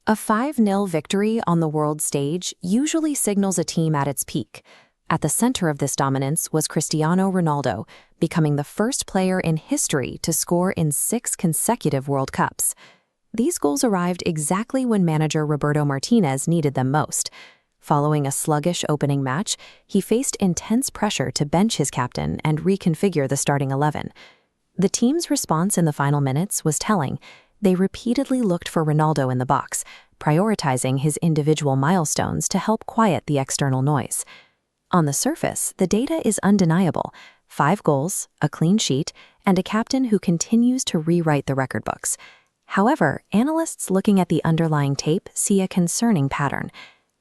A 5-0 victory on the world stage usually signals a team at its peak. At the center of this dominance was Cristiano Ronaldo, becoming the first player in history to score in 6 consecutive World Cups. These goals arrived exactly when manager Roberto Martinez needed them most. Following a sluggish opening match, he faced intense pressure to bench his captain and reconfigure the starting 11. The team's response in the final minutes was telling. They repeatedly looked for Ronaldo in the box, prioritizing his individual milestones to help quiet the external noise. On the surface, the data is undeniable: 5 goals, a clean sheet, and a captain who continues to rewrite the record books. However, analysts looking at the underlying tape see a concerning pattern.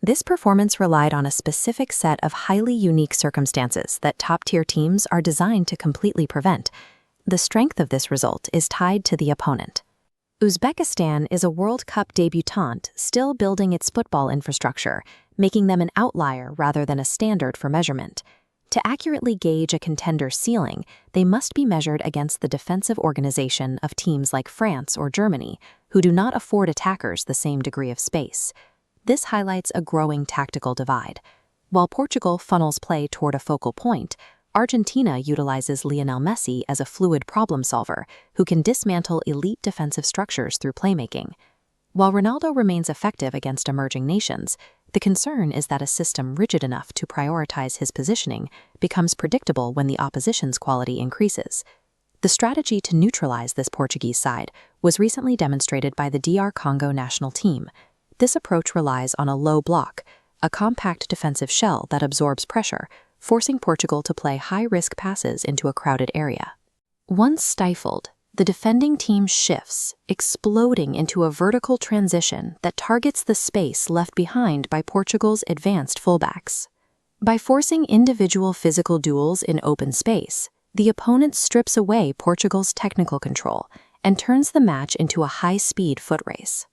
This performance relied on a specific set of highly unique circumstances that top-tier teams are designed to completely prevent. The strength of this result is tied to the opponent. Uzbekistan is a World Cup debutant still building its football infrastructure, making them an outlier rather than a standard for measurement. To accurately gauge a contender's ceiling, they must be measured against the defensive organization of teams like France or Germany, who do not afford attackers the same degree of space. This highlights a growing tactical divide. While Portugal funnels play toward a focal point, Argentina utilizes Lionel Messi as a fluid problem solver who can dismantle elite defensive structures through playmaking. While Ronaldo remains effective against emerging nations, the concern is that a system rigid enough to prioritize his positioning becomes predictable when the opposition's quality increases. The strategy to neutralize this Portuguese side was recently demonstrated by the DR Congo national team. This approach relies on a low block, a compact defensive shell that absorbs pressure, forcing Portugal to play high-risk passes into a crowded area. Once stifled, the defending team shifts, exploding into a vertical transition that targets the space left behind by Portugal's advanced fullbacks. By forcing individual physical duels in open space, the opponent strips away Portugal's technical control and turns the match into a high-speed foot race.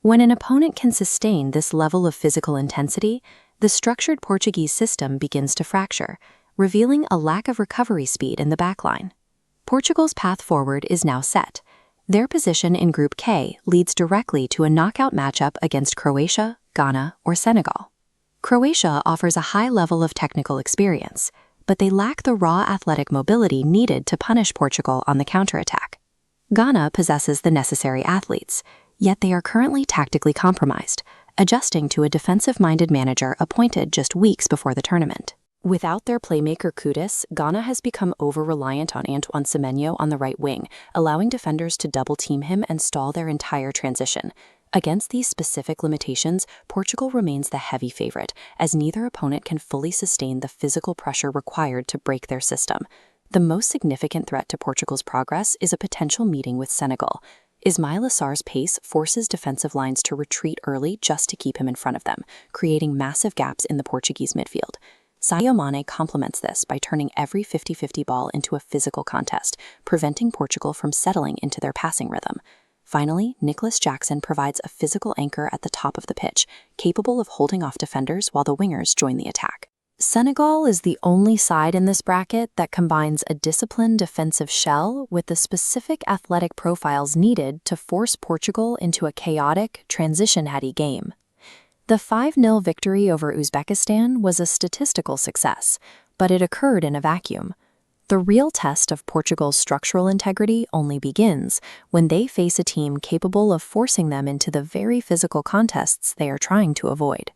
When an opponent can sustain this level of physical intensity, the structured Portuguese system begins to fracture, revealing a lack of recovery speed in the backline. Portugal's path forward is now set. Their position in Group K leads directly to a knockout matchup against Croatia, Ghana, or Senegal. Croatia offers a high level of technical experience, but they lack the raw athletic mobility needed to punish Portugal on the counterattack. Ghana possesses the necessary athletes, yet they are currently tactically compromised, adjusting to a defensive-minded manager appointed just weeks before the tournament. Without their playmaker Kudus, Ghana has become over-reliant on Antoine Semenyo on the right wing, allowing defenders to double-team him and stall their entire transition. Against these specific limitations, Portugal remains the heavy favorite, as neither opponent can fully sustain the physical pressure required to break their system. The most significant threat to Portugal's progress is a potential meeting with Senegal. Ismaïla Sarr's pace forces defensive lines to retreat early just to keep him in front of them, creating massive gaps in the Portuguese midfield. Sadio Mane complements this by turning every 50-50 ball into a physical contest, preventing Portugal from settling into their passing rhythm. Finally, Nicholas Jackson provides a physical anchor at the top of the pitch, capable of holding off defenders while the wingers join the attack. Senegal is the only side in this bracket that combines a disciplined defensive shell with the specific athletic profiles needed to force Portugal into a chaotic, transition-heavy game. The 5-0 victory over Uzbekistan was a statistical success, but it occurred in a vacuum. The real test of Portugal's structural integrity only begins when they face a team capable of forcing them into the very physical contests they are trying to avoid.